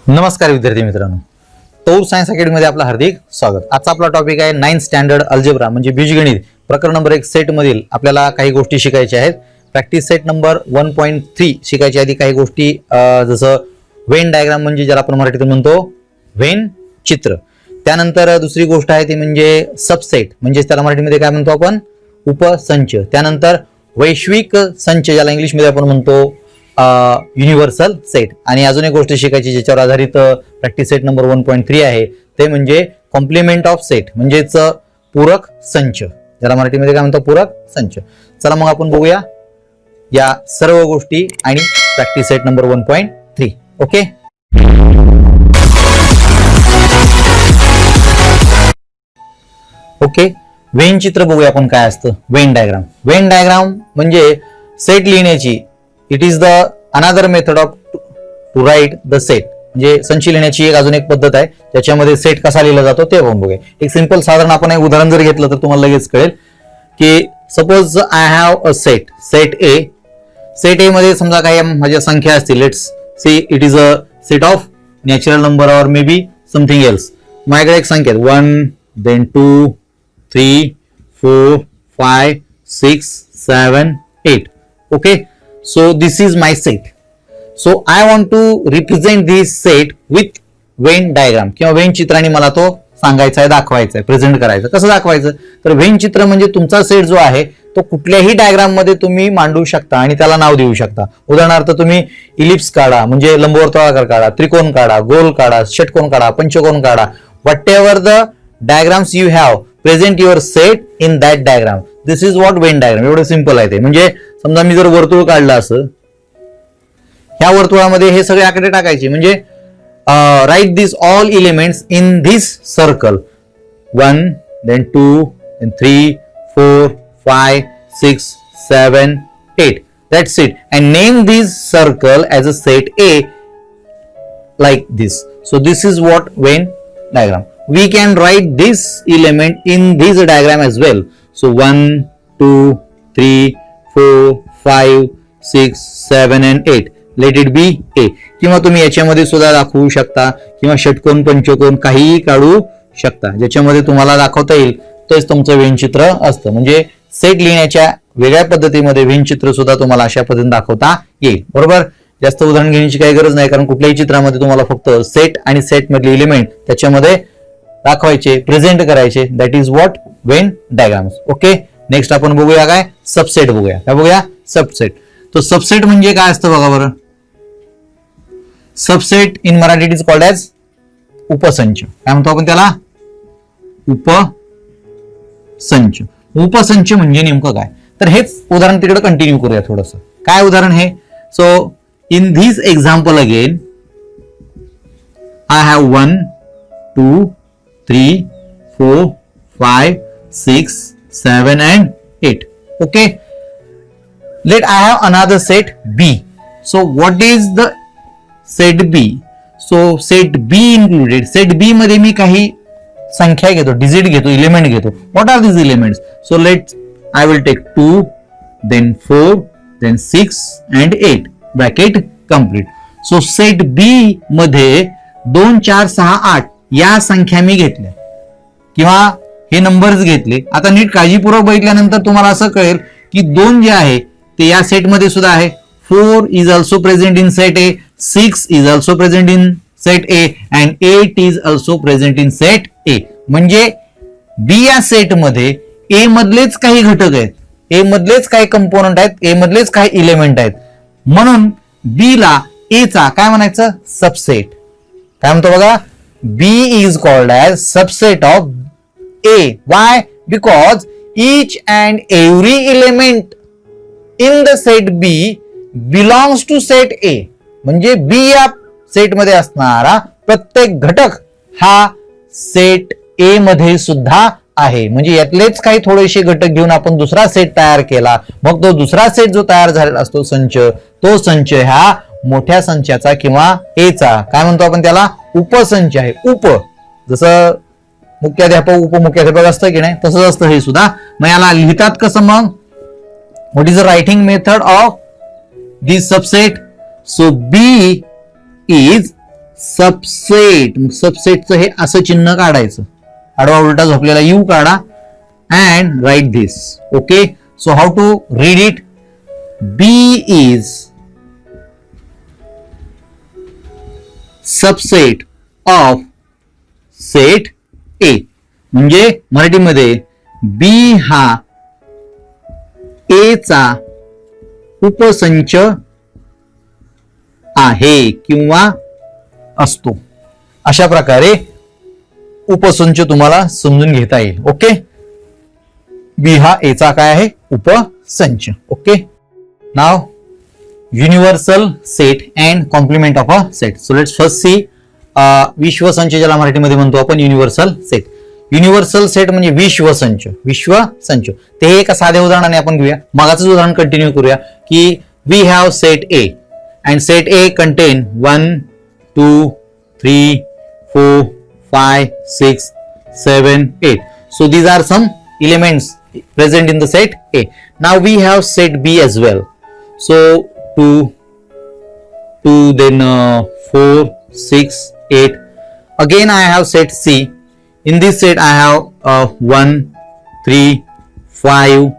नमस्कार विद्यार्थी मित्रांनो, तौर सायन्स अकॅडमीमध्ये आपलं हार्दिक स्वागत. आजचा आपला टॉपिक आहे 9th स्टँडर्ड अल्जेब्रा म्हणजे बीजगणित प्रकरण नंबर 1 सेट मधील आपल्याला काही गोष्टी शिकायच्या आहेत. प्रॅक्टिस सेट नंबर 1.3 शिकायच्या आधी काही गोष्टी जसं वेन डायग्राम म्हणजे ज्याला आपण मराठीतून म्हणतो वेन चित्र. त्यानंतर दुसरी गोष्ट आहे ती म्हणजे सबसेट म्हणजे त्याला मराठीमध्ये काय म्हणतो आपण उपसंच. त्यानंतर वैश्विक संच ज्याला इंग्लिशमध्ये आपण म्हणतो युनिव्हर्सल सेट. आणि अजून एक गोष्ट शिकायची ज्याच्यावर आधारित प्रॅक्टिस सेट नंबर 1.3 आहे ते म्हणजे कॉम्प्लिमेंट ऑफ सेट म्हणजेच पूरक संच ज्याला मराठीमध्ये काय म्हणतो पूरक संच. चला मग आपण बघूया या सर्व गोष्टी आणि practice set number 1.3. Okay, okay. Venn चित्र बघूया आपण काय असतं. Venn diagram. वेन डायग्राम म्हणजे सेट लिहिण्याची it is the another method of to write the set म्हणजे संच लिहिण्याची एक अजून एक पद्धत आहे त्याच्यामध्ये सेट कसा लिहिला जातो ते आपण बघूया. एक सिंपल साधारण आपण एक उदाहरण जर घेतलं तर तुम्हाला लगेच कळेल की suppose I have a set set A. Set A मध्ये समजा काही माझ्या संख्या असतील. Let's see it is a set of natural number or may be something else. माझ्याकडे एक संख्या 1 then 2 3 4 5 6 7 8. Okay, so this is my set. So I want to represent this set with Venn diagram किंवा Wien चित्राने मला तो सांगायचा आहे, दाखवायचा आहे, प्रेझेंट करायचं. कसं दाखवायचं तर वेन चित्र म्हणजे तुमचा सेट जो आहे तो कुठल्याही डायग्राम मध्ये तुम्ही मांडू शकता आणि त्याला नाव देऊ शकता. उदाहरणार्थ तुम्ही इलिप्स काढा म्हणजे लंबवर्तुळाकार काढा, त्रिकोण काढा, गोल काढा, षटकोन काढा, पंचकोन काढा. What ever the diagrams you have present your set in that diagram. This is what Venn diagram. एवढं सिंपल आहे ते. म्हणजे समजा मी जर वर्तुळ काढलं असं ह्या वर्तुळामध्ये हे सगळे आकडे टाकायचे म्हणजे write this all elements in this circle 1 then 2 then 3 4 5 6 7 8. That's it. And name this circle as a set A like this. So this is what Venn diagram. We can write this element in this diagram as well. So 1 2 3 4 5 6 7 and 8. Let it be A. किंवा तुम्ही याच्यामध्ये सुद्धा दाखवू शकता किंवा षटकोन पंचकोन काहीही काढू शकता ज्याच्यामध्ये तुम्हाला दाखवता येईल तेच तुमचं वेनचित्र असतं. म्हणजे सेट लिहिण्याच्या वेगळ्या पद्धतीमध्ये वेनचित्र सुद्धा तुम्हाला अशा पद्धतीने दाखवता येईल. बरोबर. जास्त उदाहरण घेण्याची काही गरज नाही कारण कुठल्याही चित्रामध्ये तुम्हाला फक्त सेट आणि सेट मधले एलिमेंट त्याच्यामध्ये दाखवायचे, प्रेझेंट करायचे. That is what Venn diagrams. Okay, next आपण बघूया काय सबसेट बघूया. काय बघूया सबसेट. तो सबसेट म्हणजे काय असतं बघा बरं. Subset in Marathi it is called as उपसंच. काय म्हणतो आपण त्याला उपसंच. उपसंच म्हणजे नेमकं काय तर हेच उदाहरण तिकडे कंटिन्यू करूया थोडस. काय उदाहरण हे. So in this example again I have 1 2 3 4 5 6 7 and 8. Okay, let I have another set B. So what is the set B? So set B included. Set B मध्ये मी काही संख्या घेतो, डिजिट घेतो, एलिमेंट घेतो. What are these elements? So I will take 2 then 4 then 6 and 8 bracket complete. So set B मध्ये 2 4 6 8 या संख्या मी घेतल्या किंवा हे नंबर्स घेतले. आता नीट काळजीपूर्वक बघितल्यानंतर तुम्हाला असं कळेल की 2 जे आहे ते या सेट मध्ये सुद्धा आहे. 4 is also present in set A, 6 is also present in set A and 8 is also present in set A. म्हणजे बी या सेट मध्ये ए मधलेच काही घटक आहेत, ए मधलेच काही कंपोनंट आहेत, ए मधलेच काही इलेमेंट आहेत. म्हणून बी ला ए चा काय म्हणायचं सबसेट. काय म्हणतो बघा. B is called as subset of A. Why? Because each and every element in the set B belongs to set A. म्हणजे B या सेट मध्ये असणारा प्रत्येक घटक हा सेट A मध्ये सुद्धा आहे. म्हणजे यातलेच काही थोडेसे घटक घेऊन आपण दुसरा सेट तयार केला. मग तो दुसरा सेट जो तयार झालेला असतो संच, तो संच ह्या मोठ्या संचाचा किंवा A चा काय म्हणतो आपण त्याला उपसंच आहे. उप जसं मुख्याध्यापक उपमुख्याध्यापक असतं की नाही तसंच असतं हे सुद्धा. मग याला लिहितात कसं मग. What is the writing method of this subset. So B is subset. सबसेटचं हे असं चिन्ह काढायचं, आडवा उलटा झोपलेला यू काढा and write this. Okay, so how to read it? B is subset of set A. म्हणजे मराठीमध्ये बी हा ए चा उपसंच आहे किंवा असतो. अशा प्रकारे उपसंच तुम्हाला समजून घेता येईल. ओके, बी हा ए चा काय आहे? उपसंच. ओके, नाव universal set and complement of a set. So let's first see विश्वसंच, ज्याला मराठीमध्ये म्हणतो आपण युनिव्हर्सल सेट. युनिव्हर्सल सेट म्हणजे विश्वसंच. विश्वसंच ते एका साध्या उदाहरणाने आपण घेऊया. मागाचं उदाहरण कंटिन्यू करूया की we have set A and set A contain 1 2 3 4 5 6 7 8. So these are some elements present in the set A. Now we have set B as well. So 2 then 4 6 8. Again I have set C. In this set I have 1 3 5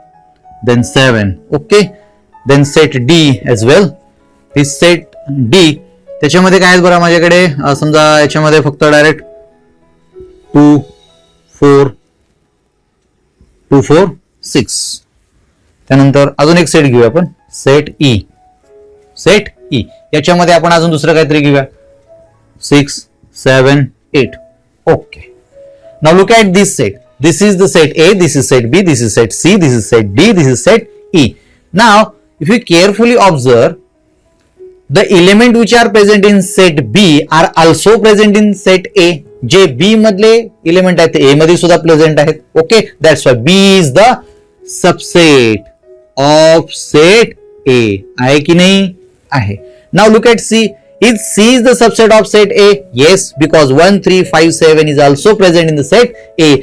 then 7. Okay, then set D as well. This set D, त्याच्यामध्ये काय आहे बरं माझ्याकडे? समजा याच्यामध्ये फक्त direct 2 4 2 4 6. त्यानंतर अजून एक सेट घेऊया आपण, सेट ई. सेट ई याच्यामध्ये आपण अजून दुसरं काहीतरी घेऊया, 6 7 8. Okay, now look at this set. This is the set A, this is set B, this is set C, this is set D, this is set E. Now if you carefully observe, the element which are present in set B are also present in set A. जे B मधले element आहेत ते A मध्ये सुद्धा present आहेत. Okay, that's why B is the subset of set A. आहे की नाही? आहे. Now look at C. Is C is the subset of set A? Yes, because 1 3 5 7 is also present in the set A.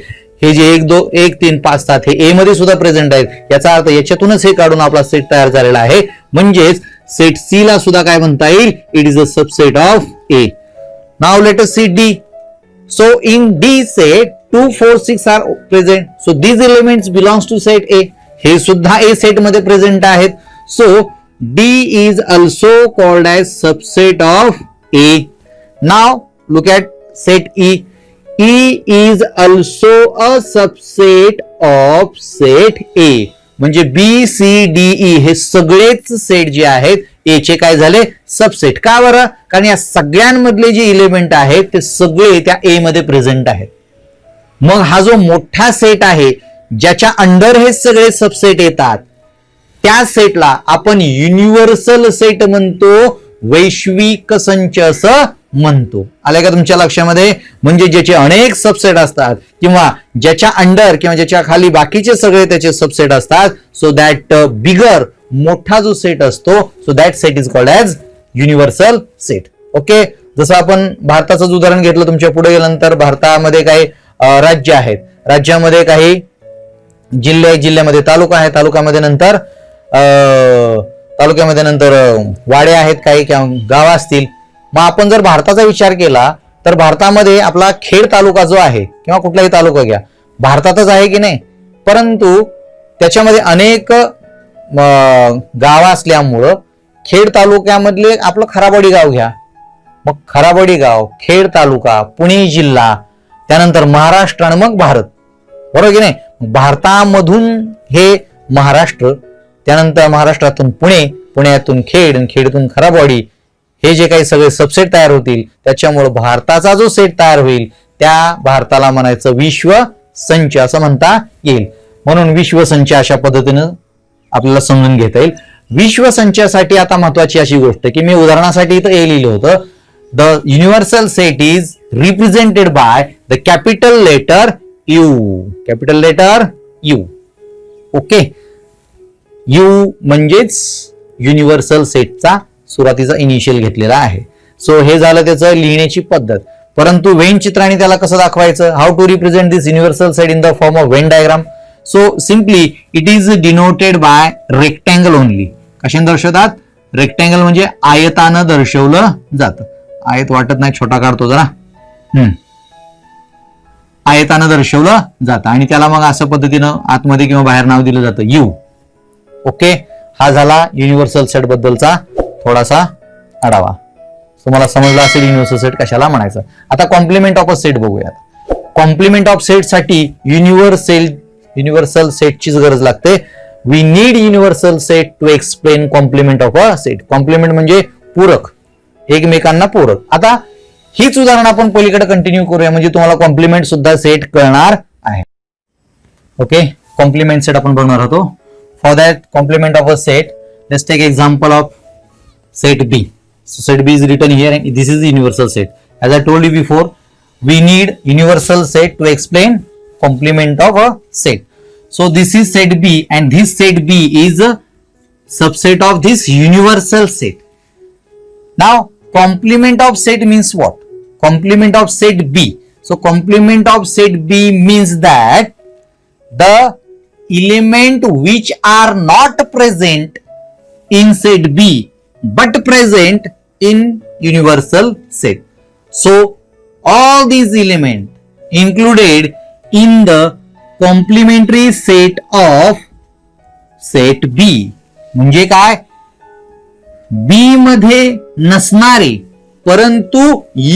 हे जे 1 2 1 3 5 7 हे A मध्ये सुद्धा present आहेत. याचा अर्थ याच्यातूनच हे काढून आपला सेट तयार झालेला आहे. म्हणजेच सेट C ला सुद्धा काय म्हणता येईल? It is a subset of A. Now let us see D. So in D set 2 4 6 are present. So these elements belongs to set A. हे सुद्धा A सेट मध्ये प्रेझेंट आहेत. So D is also called as subset of A. Now look at set E. E is also a subset of set A. म्हणजे B C D E हे सगळेच set जे आहेत A चे काय झाले? सबसेट. का बरं? कारण या सगळ्यांमधले जे इलेमेंट आहेत ते सगळे त्या A मध्ये प्रेझेंट आहेत. मग हा जो मोठा सेट आहे ज्याच्या अंडर हे सगळे सबसेट येतात, त्या सेटला आपण युनिव्हर्सल सेट म्हणतो, वैश्विक संच असं म्हणतो. आले का तुमच्या लक्षामध्ये? म्हणजे ज्याचे अनेक सबसेट असतात किंवा ज्याच्या अंडर किंवा ज्याच्या खाली बाकीचे सगळे त्याचे सबसेट असतात. सो दॅट बिगर मोठा जो सेट असतो, so that set is called as universal set. Okay, जसं आपण भारताचं उदाहरण घेतलं, तुमच्या पुढे गेल्यानंतर भारतामध्ये काही राज्य आहेत, राज्यामध्ये काही जिल्हे आहेत, जिल्ह्यामध्ये तालुका आहे, तालुक्यामध्ये नंतर वाडे आहेत, काही गाव असतील. मग आपण जर भारताचा विचार केला तर भारतामध्ये आपला खेड तालुका जो आहे किंवा कुठलाही तालुका घ्या, भारतातच आहे की नाही, परंतु त्याच्यामध्ये अनेक गाव असल्यामुळं खेड तालुक्यामधले आपलं खराबवाडी गाव घ्या. मग खराबवाडी गाव, खेड तालुका, पुणे जिल्हा, त्यानंतर महाराष्ट्र आणि मग भारत. बरोबर की नाही? भारतामधून हे महाराष्ट्र, त्यानंतर महाराष्ट्रातून पुणे, पुण्यातून खेड, खेडतून खराबवाडी, हे जे काही सगळे सबसेट तयार होतील त्याच्यामुळे भारताचा जो सेट तयार होईल त्या भारताला म्हणायचं विश्व संच असं म्हणता येईल. म्हणून विश्वसंच अशा पद्धतीनं आपल्याला समजून घेता येईल. विश्वसंचासाठी आता महत्वाची अशी गोष्ट की मी उदाहरणासाठी इथं ए लिहिलं होतं, the universal set is represented by the capital letter U. Capital letter U. Okay, U म्हणजेच युनिव्हर्सल सेटचा सुरुवातीचा इनिशियल घेतलेला आहे. सो हे झालं त्याचं लिहिण्याची पद्धत. परंतु वेन चित्राने त्याला कसं दाखवायचं? How to represent this universal set in the form of Venn diagram. So simply it is denoted by rectangle only. कशाने दर्शवतात? रेक्टँगल म्हणजे आयतानं दर्शवलं जातं. आयत वाटत नाही, छोटा काढतो जरा. आयतानं दर्शवलं जातं आणि त्याला मग असं पद्धतीनं आतमध्ये किंवा बाहेर नाव दिलं जातं यू. ओके, हा झाला युनिव्हर्सल सेट बद्दलचा थोडासा आढावा. तुम्हाला समजला असेल युनिव्हर्सल सेट कशाला म्हणायचं. आता कॉम्प्लिमेंट ऑफ अ सेट बघूयात. कॉम्प्लिमेंट ऑफ सेट साठी युनिव्हर्सल सेटचीच गरज लागते. We need universal set to explain complement of a set. Complement म्हणजे पूरक, एकमेकांना पूरक. आता हीच उदाहरण आपण पलीकडे कंटिन्यू करूया म्हणजे तुम्हाला कॉम्प्लिमेंट सुद्धा सेट कळणार आहे. ओके, कॉम्प्लिमेंट सेट आपण बघणार होतो. For that complement of a set, let's take example of set B. So set B is written here and this is the universal set. As I told you before, we need universal set to explain complement of a set. So this is set B and this set B is a subset of this universal set. Now complement of set means what? Complement of set B. So complement of set B means that the element which are not present in set B but present in universal set. So all these elements included in the complementary set of set B. म्हणजे काय? B मध्ये नसणारे परंतु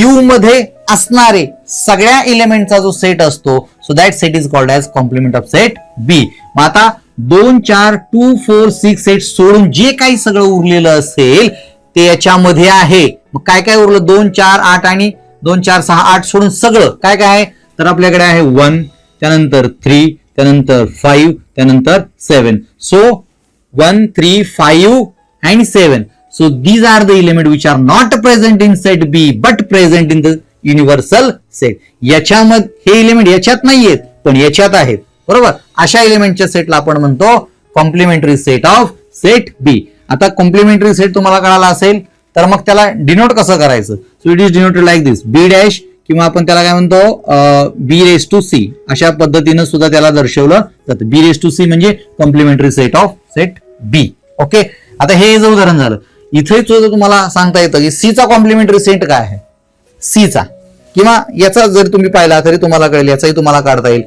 U मध्ये असणारे सगळ्या एलिमेंटचा जो set असतो, so that set is called as complement of set B. मग आता 2, 4, 2, 4, 6 सेट सोडून जे काही सगळं उरलेलं असेल ते याच्यामध्ये आहे. मग काय काय उरलं? 2, 4, 8 आणि 2, 4, 6, 8 सोडून सगळं काय काय आहे? तर आपल्याकडे आहे 1, त्यानंतर 3, त्यानंतर 5, त्यानंतर 7. So 1, 3, 5 and 7. So these are the elements which are not present in set B but present in the universal set. याच्यामध्ये हे एलिमेंट याच्यात नाहीयेत पण याच्यात आहेत, बरोबर. अशा एलिमेंटच्या सेटला आपण म्हणतो कॉम्प्लिमेंटरी सेट ऑफ सेट बी. आता कॉम्प्लिमेंटरी सेट तुम्हाला कळाला असेल तर मग त्याला डिनोट कसं करायचं? So it is denoted like this, B dash, किंवा आपण त्याला काय म्हणतो बी रेस टू सी. अशा पद्धतीनं सुद्धा त्याला दर्शवलं जातं. बी रेस टू सी म्हणजे complementary set of set B. Okay, आता हे जर उदाहरण झालं, इथे तुम्हाला सांगता येतं की सी चा कॉम्प्लिमेंटरी सेट काय आहे. सी चा किंवा याचा जर तुम्ही पाहिला तरी तुम्हाला कळेल, याचाही तुम्हाला काढता येईल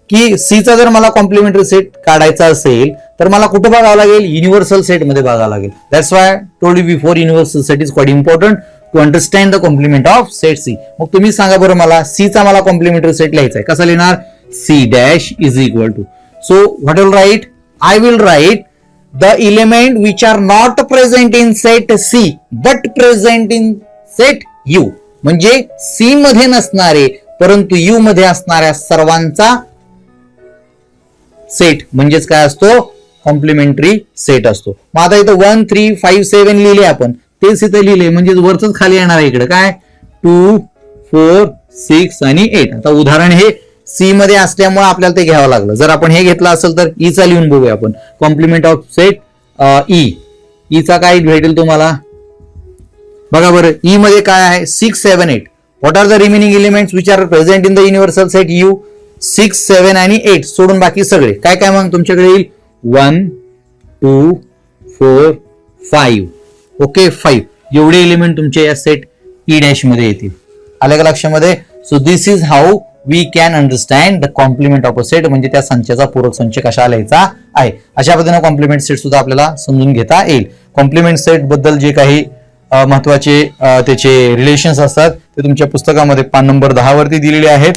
की सी चा जर मला कॉम्प्लिमेंटरी सेट काढायचा असेल तर मला कुठं बघावं लागेल? युनिव्हर्सल सेट मध्ये बघावं लागेल. That's why told you before, universal set is quite important to understand the complement of set C. मग तुम्ही सांगा बरं मला, सी चा मला कॉम्प्लिमेंटरी सेट लिहायचा आहे, कसा लिहिणार? C dash is equal to, so what will write? I will write the element which are not present in set C but present in set U. म्हणजे C मध्ये नसणारे परंतु U मध्ये असणाऱ्या सर्वांचा सेट म्हणजेच काय असतो? कॉम्प्लिमेंटरी सेट असतो. मग आता इथं 1, 3, 5, 7 लिहिले आपण, तेच इथे लिहिले म्हणजे वरच खाली येणार आहे इकडे काय? 2, 4, 6 आणि 8. आता उदाहरण हे सी मध्ये असल्यामुळे आपल्याला ते घ्यावं लागलं. जर आपण हे घेतलं असेल तर ई चा लिहून बघूया आपण. कॉम्प्लिमेंट ऑफ सेट ई चा काय भेटेल तुम्हाला? बघा बरं, ई मध्ये काय आहे? 6, 7, 8. What are the remaining elements which are present in the universal set U? 6, 7 आणि 8 सोडून बाकी सगळे काय काय मग तुमच्याकडे येईल? 1, 2, 4, 5. ओके, 5 एवढे एलिमेंट तुमच्या या सेट ई डॅश मध्ये येतील. आलं का लक्षामध्ये? So this is how we can understand the complement of a set. म्हणजे त्या संचाचा पूरक संच कशा लिहायचा आहे. अशा पद्धतीने कॉम्प्लिमेंट सेट सुद्धा आपल्याला समजून घेता येईल. कॉम्प्लिमेंट सेट बद्दल जे काही महत्वाचे त्याचे रिलेशन्स असतात ते तुमच्या पुस्तकामध्ये पान नंबर 10 वरती दिलेले आहेत.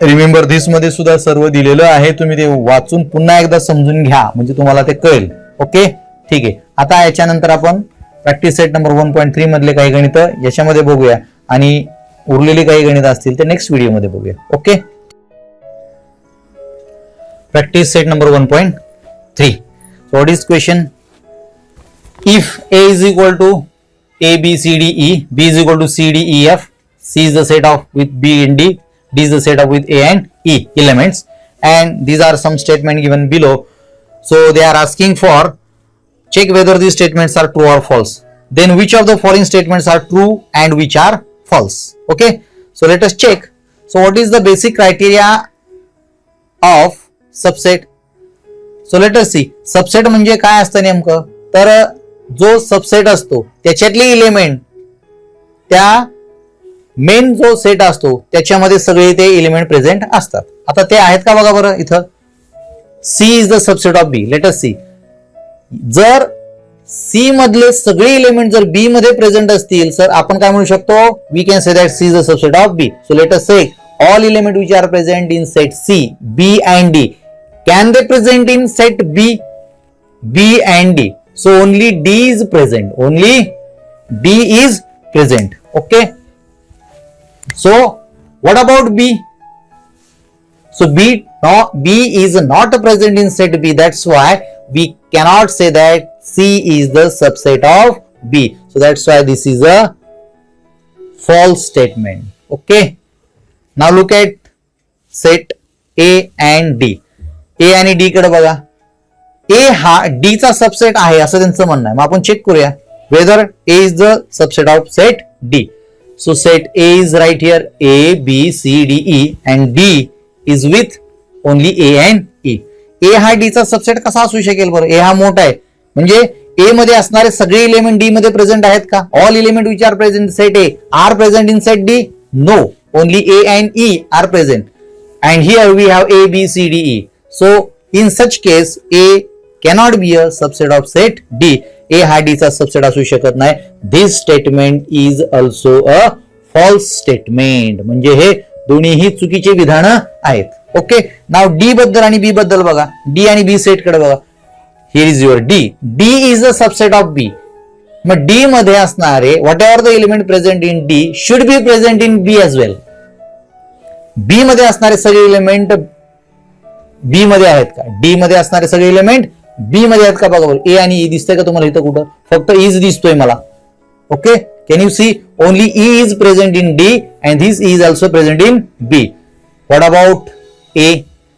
रिमेंबर धिस मध्ये सुद्धा सर्व दिलेलं आहे. तुम्ही ते वाचून पुन्हा एकदा समजून घ्या म्हणजे तुम्हाला ते कळेल. ओके, ठीक आहे. आता याच्यानंतर आपण प्रॅक्टिस सेट नंबर 1.3 मधले काही गणित याच्यामध्ये बघूया आणि उरलेले काही गणित असतील ते नेक्स्ट व्हिडिओ मध्ये बघूया. Okay, practice set number 1.3. What is question? If A is equal to A, B, C, D, E, B is equal to C, D, E, F, C is the set of with B and D, D is the set of with A and E elements, and these are some statements given below. So they are asking for check whether these statements are true or false. Then which of the following statements are true and which are false? Okay, so let us check. So what is the basic criteria of subset? So let us see. Subset म्हणजे काय असतं नेमकं? तर जो subset असतो त्याच्यातले element त्या main जो सेट असतो त्याच्यामध्ये सगळे ते एलिमेंट प्रेझेंट असतात. आता ते आहेत का बघा बरं. इथं C is the subset of B. Let us see. जर सी मधले सगळे एलिमेंट जर बी मध्ये प्रेझेंट असतील तर आपण काय म्हणू शकतो, we can say that C is the subset of B. So let us say all element which are present in set C, B and D, can they present in set B, B and D? So only D is present. Only D is present. Okay. So what about B? So B is not present in set B. That's why we cannot say that C is the subset of B. So that's why this is a false statement. Okay. Now look at set A and D. A आणि D कडे बघा. A हा D चा subset आहे असं त्यांचं म्हणणं आहे. मग आपण चेक करूया whether A is the subset of set D. So set A is right here, A, B, C, D, E and D is with only A and E. A हा D चा सबसेट कसा असू शकेल बरं. A हा मोठा आहे म्हणजे A मध्ये असणारे सगळे एलिमेंट D मध्ये प्रेझेंट आहेत का. All element which are present in set A are present in set D. No. Only A and E are present, and here we have A, B, C, D, E. So in such case A cannot be a subset of set D. A हा D चा subset असू शकत नाही. This statement is also a false statement. म्हणजे हे दोन्हीही चुकीचे विधान आहेत. ओके. नाव D बद्दल आणि B बद्दल बघा. D आणि B सेट कडे बघा. Here is your D. D is a subset of B. मग D मध्ये असणारे whatever the element present in D should be present in B as well. B मध्ये असणारे सगळे एलिमेंट बी मध्ये आहेत का. डी मध्ये असणारे सगळे एलिमेंट बी मध्ये आहेत का बघा बरं. ए आणि ई दिसतंय का तुम्हाला इथं कुठं. फक्त इज दिसतोय मला. Okay. Can you see only E is present in D and this is also present in B. What about A.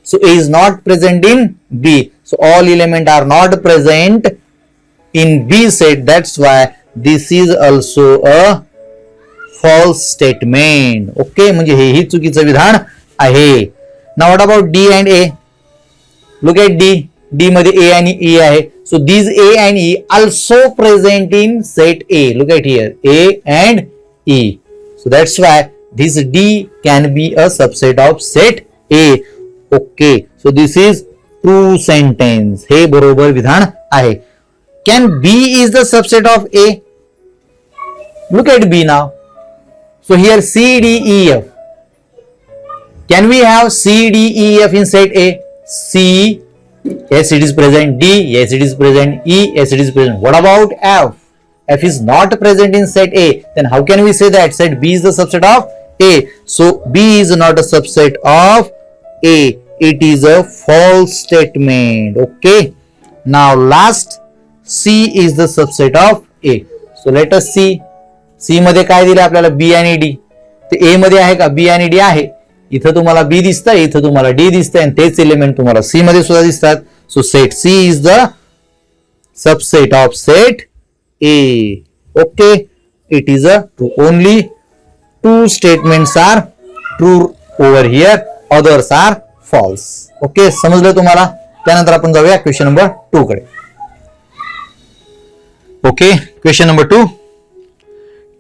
So A is not present in B. So all element are not present in B set. That's why this is also a false statement. Okay. म्हणजे हे ही चुकीचं विधान आहे. Now what about D and A? Look at D. D मध्ये A आणि E आहे. So these A and E also present in set A. Look at here. A and E. So that's why this D can be a subset of set A. Okay. So this is true sentence. हे बरोबर विधान आहे. Can B is the subset of A? Look at B now. So here C, D, E, F. Can we have C, D, E, F in set A? C, yes it is present. D, yes it is present. E, yes it is present. What about F? F is not present in set A. Then how can we say that set B is the subset of A? So B is not a subset of A. It is a false statement. Okay. Now last. C is the subset of A. So let us see. C मध्ये काय दिले आपल्याला B आणि D. ते A मध्ये आहे का. B आणि D आहे. इथं तुम्हाला B दिसतंय, इथं तुम्हाला D दिसतंय आणि तेच एलिमेंट तुम्हाला C मध्ये सुद्धा दिसतात. So set C is the subset of set A. Okay. It is a true. Only two statements are true over here. Others are false. Okay. समजलं तुम्हाला. त्यानंतर आपण जाऊया क्वेश्चन नंबर 2 कडे. Okay, question number 2.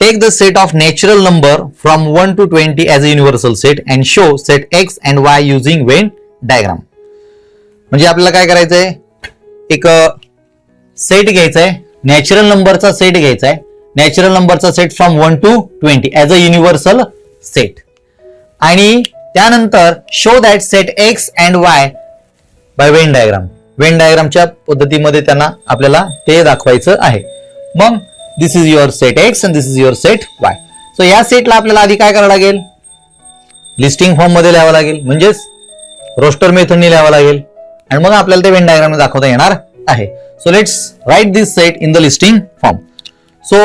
Take the set of natural number from 1 to 20 as a universal set and show set X and Y using Venn diagram. म्हणजे आपल्याला काय करायचंय. एक सेट घ्यायचा आहे. नॅचरल नंबरचा सेट घ्यायचा आहे. नॅचरल नंबरचा set from 1 to 20 as a universal set. आणि त्यानंतर show that set X and Y by Venn diagram. Venn डायग्रामच्या पद्धतीमध्ये त्यांना आपल्याला ते दाखवायचं आहे. मग this is your set X and this is your set Y. So या सेटला आपल्याला आधी काय करावं लागेल. लिस्टिंग फॉर्म मध्ये लिहावं लागेल. म्हणजेच रोस्टर मेथडने लिहावं लागेल आणि मग आपल्याला ते वेन डायग्राम दाखवता येणार आहे. So let's write this set in the listing form. So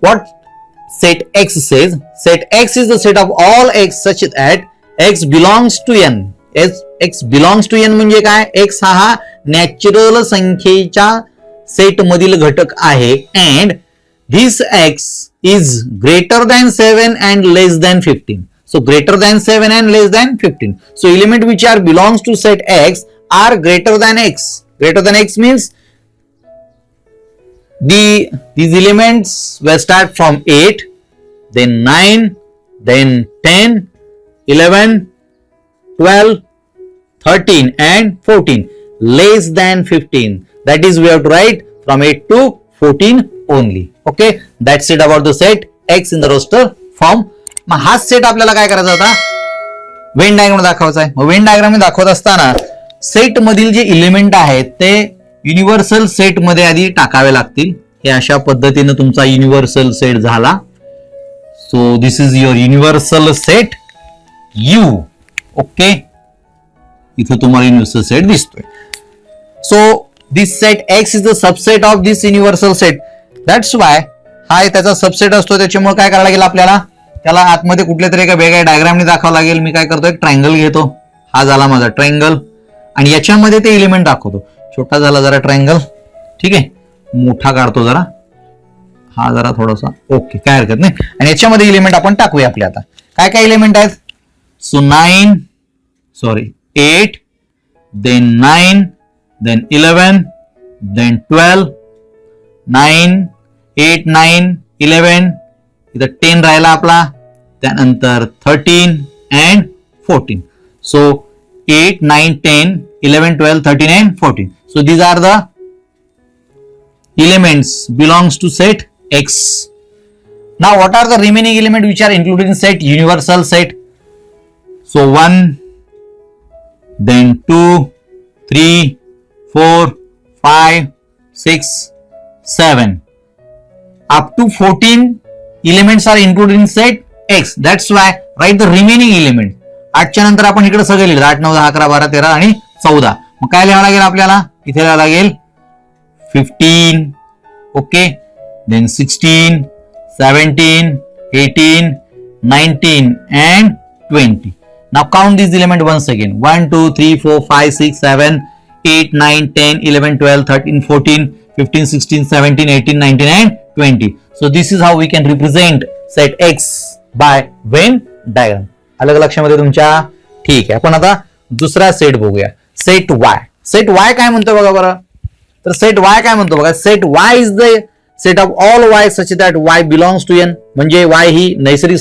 what set X says. Set X is the set of all X such that X belongs to N. X belongs to N म्हणजे काय. X हा natural संख्येच्या set मधील घटक आहे. And this x is greater than 7 and less than 15. So greater than 7 and less than 15. So element which are belongs to set X are greater than X. Greater than X means these elements will start from 8, then 9, then 10, 11, 12, 13 and 14, less than 15. That is, we have to write from 8 to 14 only. Okay, that's it about the set X in the roster form. मग हा set आपल्याला काय करायचा होता, Venn diagram दाखवायचा आहे. मग Venn diagram दाखवत असताना सेट मधील जे इलिमेंट आहेत ते युनिव्हर्सल सेट मध्ये आधी टाकावे लागतील. हे अशा पद्धतीने तुमचा युनिव्हर्सल सेट झाला. So this is your universal set you. Okay, इथे तुम्हाला युनिव्हर्सल सेट दिसतोय. So this set X is the subset of this universal set. That's why हा त्याचा सबसेट असतो. त्याच्यामुळे काय करायला लागेल आपल्याला, त्याला आतमध्ये कुठल्या तरी एका वेगळ्या डायग्रामने दाखवावं लागेल. मी काय करतो, एक ट्रायंगल घेतो. हा झाला माझा ट्रायंगल आणि याच्यामध्ये ते इलिमेंट दाखवतो. छोटा झाला जरा ट्रायंगल, ठीक आहे. मोठा काढतो जरा, हा जरा थोडासा. ओके, काय हरकत नाही. आणि याच्यामध्ये इलिमेंट आपण टाकूया आपले. आता काय काय इलिमेंट आहेत. सो 8, then 9, then 11, then 12, 9, 8, 9, 11, इथं 10 राहिला आपला. त्यानंतर 13 and 14. So 8, 9, 10, 11, 12, 13 and 14. So these are the elements belongs to set X. Now what are the remaining elements which are included in set universal set? So 1, then 2, 3, 4, 5, 6, 7. Up to 14 elements are included in set X. That's why write the remaining element. 8च्या नंतर आपण इकडे सगळे लिहिलं. 8, 9, 10, 11, 12, 13 आणि 14. मग काय लिहावं लागेल आपल्याला, इथे लिहावं लागेल 15. Okay, then 16, 17, 18, 19 and 20. Now count these elements once again. 1, 2, 3, 4, 5, 6, 7, 8, 9, 10, 11, 12, 13, 14, 15, 16, 17, 18, 19 and 20. So this is how we can represent set X by Venn diagram. अलग लक्षामध्ये तुमच्या. ठीक आहे, आपण आता दुसरा सेट बघूया. Set Y. सेट Y काय म्हणतो बघा बरं. तर सेट Y काय म्हणतो बघा. Set Y is the set of all Y such that Y belongs to N. म्हणजे Y ही नैसर्गिक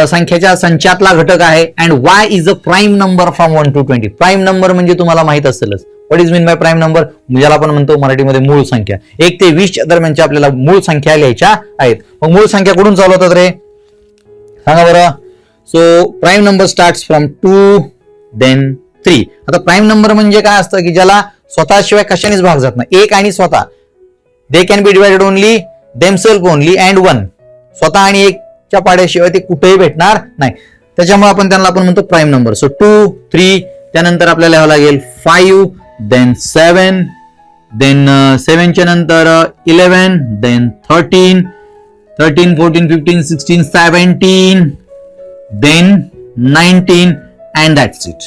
संख्याच्या संचातला घटक आहे. And Y is a prime number from 1 to 20. Prime number म्हणजे तुम्हाला माहित असेलच. What is mean by prime number, ज्याला आपण म्हणतो मराठीमध्ये मूळ संख्या. 1 ते 20 दरम्यानच्या आपल्याला मूळ संख्या लिहायच्या आहेत. मग मूळ संख्या कुठून चालू होतात रे, सांगा बरं. So prime number starts from 2, then 3. आता प्राईम नंबर म्हणजे काय असतं की ज्याला स्वतःशिवाय कशानेच भाग जात नाही. 1 आणि स्वतः, they can be divided only themselves only and 1. स्वतः आणि 1च्या पाड्याशिवाय ते कुठेही भेटणार नाही. त्याच्यामुळे आपण म्हणतो प्राईम नंबर. सो 2, 3, त्यानंतर आपल्याला लिहावं लागेल 5, then 7, then 7 च्या नंतर 11, then 13, 14, 15, 16, 17, then 19 and that's it.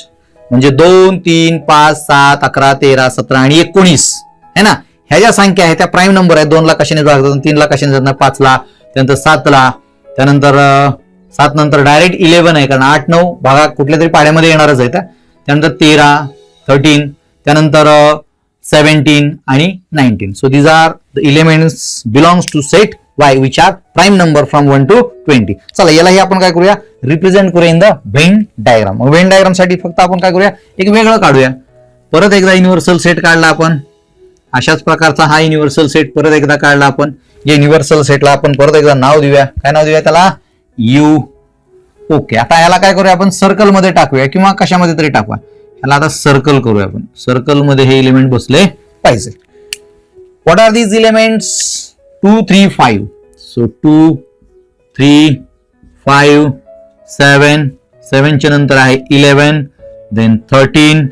म्हणजे 2, 3, 5, 7, 11, 13, 17 आणि 19 है ना. ह्या ज्या संख्या आहेत त्या प्राईम नंबर आहेत. 2 ला कशाने भाग जातात, 3 ला कशाने जातात, 5 ला, त्यानंतर 7 ला, त्यानंतर 7 नंतर डायरेक्ट 11 आहे कारण 8, 9 भागा कुठल्या तरी पाड्यामध्ये येणारच आहे. त्यानंतर 13, 13, त्यानंतर 17 आणि 19. So these are the elements belongs to set Y which are prime number from 1 to 20. चला यालाही आपण काय करूया, रिप्रेझेंट करूया in the Wien diagram. Venn diagram साठी फक्त आपण काय करूया, एक वेगळं काढूया. परत एकदा युनिव्हर्सल सेट काढला आपण. अशाच प्रकारचा हा युनिव्हर्सल सेट परत एकदा काढला आपण. या युनिव्हर्सल सेटला आपण परत एकदा नाव देऊया. काय नाव देऊया त्याला, यू. ओके, आता याला काय करूया आपण, सर्कल मध्ये टाकूया किंवा कशामध्ये तरी टाकूया. याला आता सर्कल करूया आपण. सर्कल मध्ये हे एलिमेंट बसले पाहिजे. What are these elements, 2, 3, 5. So 2, 3, 5, 7. 7 च्या नंतर आहे 11, then 13,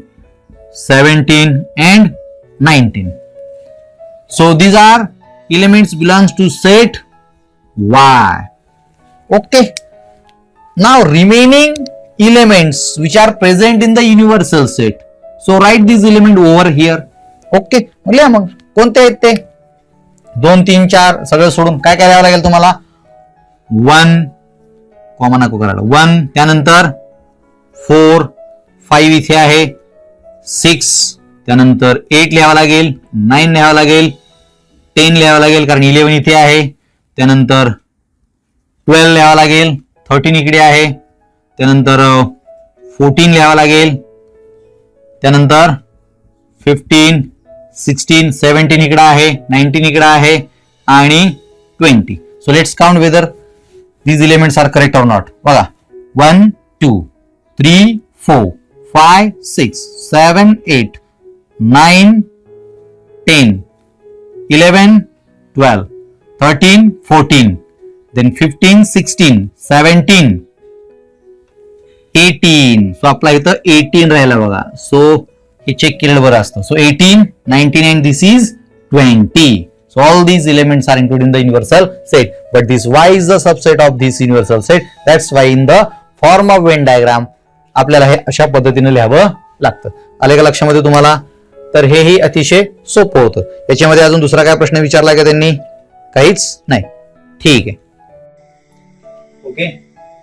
17 and 19. So these are elements belongs to set Y. Okay. Now remaining elements which are present in the universal set. So write these element over here. Okay. लिहा मग कोणते आहेत ते. 2, 3, 4 सगळं सोडून काय काय लिहावं लागेल तुम्हाला, 1 कॉमन नको करायला, 1, त्यानंतर 4, 5 इथे आहे, 6, त्यानंतर 8 लिहावं लागेल, 9 लिहावं लागेल, 10 लिहावं लागेल कारण 11 इथे आहे, त्यानंतर 12 लिहावं लागेल, 13 इकडे आहे, त्यानंतर 14 लिहावं लागेल, त्यानंतर 15, 16, 17 इकडे आहे, 19 इकडे आहे आणि 20. So let's count whether these elements are correct or not. बघा 1, 2, 3, 4, 5, 6, 7, 8, 9, 10, 11, 12, 13, 14, then 15, 16, 17, 18. सो आपला इथं 18 राहिला बघा. सो हे चेक केलेलं बरं असतं. So 18, 19 and this is 20. So all these elements are included in the universal set. But this Y is the subset of this universal set. That's why in the form of Venn diagram आपल्याला हे अशा पद्धतीने लिहावं लागतं. आले का लक्षामध्ये तुम्हाला? तर हेही अतिशय सोपं होतं. याच्यामध्ये अजून दुसरा काय प्रश्न विचारलाय का त्यांनी? काहीच नाही. ठीक आहे. Okay.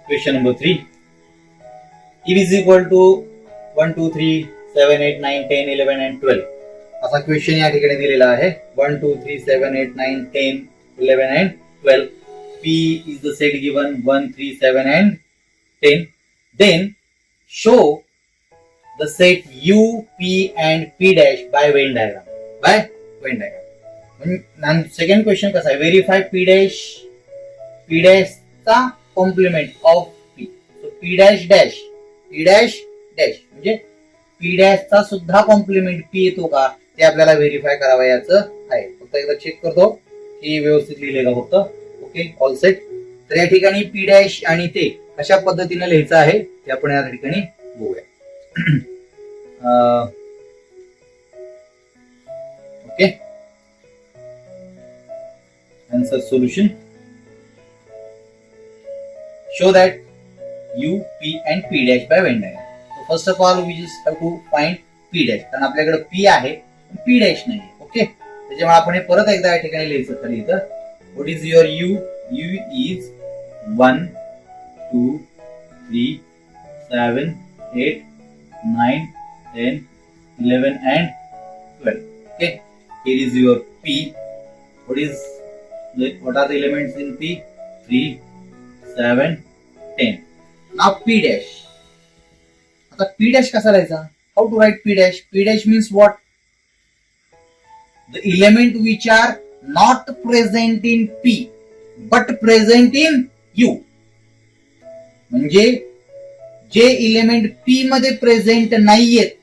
Question number 3. E is equal to 1, 2, 3, 7, 8, 9, 10, 11 and 12. असा क्वेश्चन या ठिकाणी दिलेला आहे. 1, 2, 3, 7, 8, 9, 10, 11 and 12. P is the set given 1, 3, 7 and 10. Then show the set U, P and P dash by Venn diagram. By Venn diagram. Second question कसा आहे? Verify P dash चा complement of P. So P dash dash P dash dash म्हणजे P dash चा सुद्धा complement P येतो का ते आपल्याला व्हेरीफाय करावयाचं आहे. फक्त एकदा चेक करतो की व्यवस्थित लिहिले का फक्त. Okay, all set. तर या ठिकाणी P डॅश आणि ते कशा पद्धतीने लिहायचं आहे ते आपण या ठिकाणी बघूया. Okay, answer solution. Show that U, P and P dash by Venn diagram. So first of all we just have to find P dash. कारण आपल्याकडे P आहे P dash नाही. ओके, त्याच्यामुळे आपण हे परत एकदा या ठिकाणी लिहायचं. खाली इथं what is your U? U is 1, 2, 3, 7, 8, 9, 10, 11 and 12. Okay, here is your P. What are the elements in P? 3, 7, 10. Now P dash. आता P dash कसा लिहायचा? How to write P dash? P dash means what? The element which are not present in P but present in U. म्हणजे जे element P मध्ये present नाहीयेत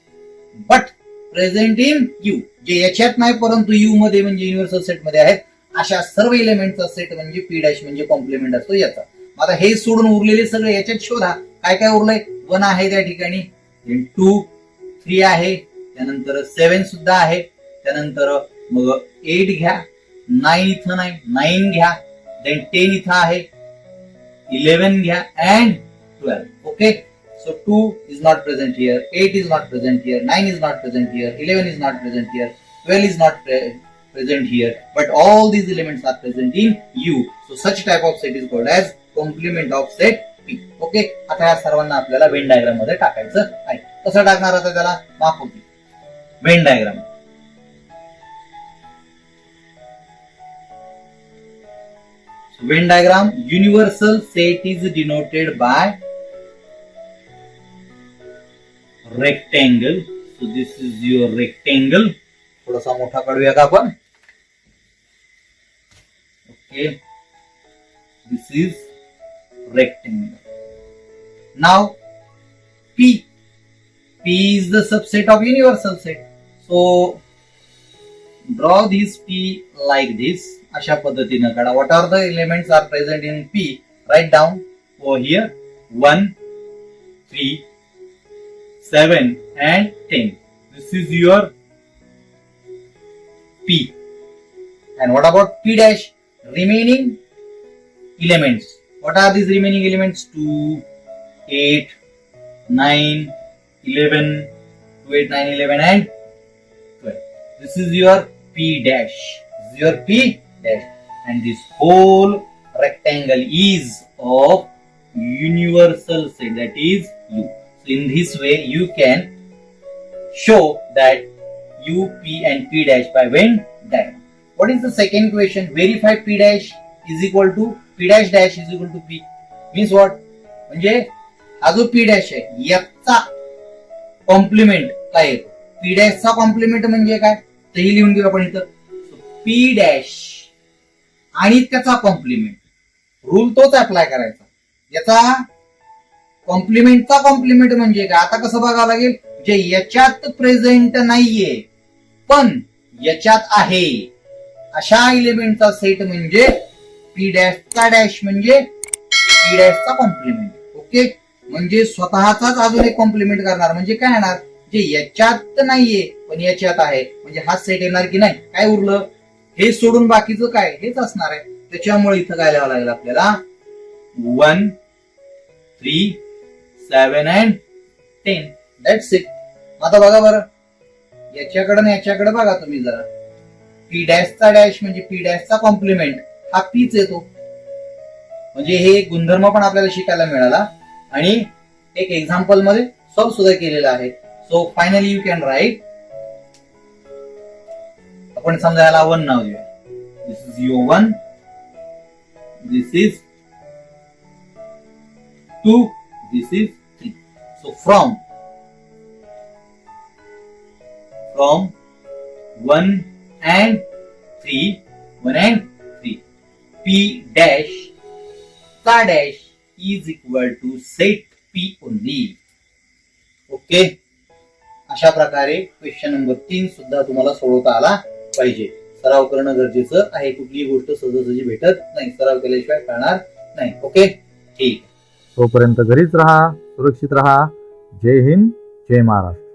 but present in U. जे याच्यात नाही परंतु U मध्ये म्हणजे युनिव्हर्सल सेट मध्ये आहेत अशा सर्व इलेमेंटचा सेट म्हणजे P डॅश म्हणजे कॉम्प्लिमेंट असतो याचा. आता हे सोडून उरलेले सगळे याच्यात शोधा. काय काय उरलंय? 1 आहे त्या ठिकाणी, 2, 3 आहे, त्यानंतर 7 सुद्धा आहे, त्यानंतर मग 8 घ्या, 9 इथं नाही, 9 घ्या, देन 10 इथं आहे, 11 घ्या and 12. Okay, so 2 is not present here, 8 is not present here, 9 is not present here, 11 is not present here, 12 is not present here, but all these elements are present in U. So such type of set is called as complement of set P. Okay, आता या सर्वांना आपल्याला Venn diagram मध्ये टाकायचं आहे. कसं टाकणार आता त्याला? माफ होती Venn diagram. Venn diagram, universal set is denoted by rectangle. So this is your rectangle. थोडासा मोठा काढूया का आपण? Okay, this is rectangle. Now P is the subset of universal set. So draw this P like this. अशा पद्धतीने काढा. What are the elements are present in P? Write down over here 1, 3, 7 and 10. This is your P. And what about P dash? Remaining elements. What are these remaining elements? 2, 8, 9, 11, 2, 8, 9, 11 and 12. This is your P dash. This is your P dash. And this whole rectangle is of universal set, that is U. So in this way you can show that U, P and P dash by Venn diagram. What is the second question? Verify P dash is equal to P dash dash is equal to P. Means what? म्हणजे हा जो P dash आहे याचा complement काय येतो? P dash चा complement म्हणजे काय? तेही लिहून घेऊ आपण इथं. P dash आणि त्याचा कॉम्प्लिमेंट रूल तोच अप्लाय करायचा. याचा कॉम्प्लिमेंटचा कॉम्प्लिमेंट म्हणजे काय? आता कसं बघावं लागेल? जे याच्यात प्रेझेंट नाहीये पण याच्यात आहे अशा एलिमेंटचा सेट म्हणजे P डॅशचा डॅश म्हणजे P डॅशचा कॉम्प्लिमेंट. ओके, म्हणजे स्वतःचाच अजून एक कॉम्प्लिमेंट करणार म्हणजे काय येणार? जे याच्यात नाहीये पण याच्यात आहे म्हणजे हा सेट येणार की नाही? काय उरलं? हे सोडून बाकीचं काय? हेच असणार आहे. त्याच्यामुळे इथं काय लिहावं लागेल आपल्याला? 1, 3, 7 and 10. That's it. आता बघा बरं, याच्याकडे आणि याच्याकडे बघा तुम्ही जरा. P डॅशचा डॅश म्हणजे P डॅशचा कॉम्प्लिमेंट हा Pच येतो. म्हणजे हे गुणधर्म पण आपल्याला शिकायला मिळाला आणि एक एक्झाम्पल मध्ये सॉल्व सुद्धा केलेला आहे. So finally you can write. आपण समजा याला 1 नाव देऊया. This is your 1, this is 2, this is 3. So from 1 and 3, P dash चा dash is equal to set P only. Okay, अशा प्रकारे क्वेश्चन नंबर 3 सुद्धा तुम्हाला सोडवता आला पाहिजे. सराव करणं गरजेचं आहे. कुठलीही गोष्ट सहजासहजी भेटत नाही, सराव केल्याशिवाय कळणार नाही. ओके, ठीक. तोपर्यंत घरीच राहा, सुरक्षित राहा. जय हिंद, जय महाराष्ट्र.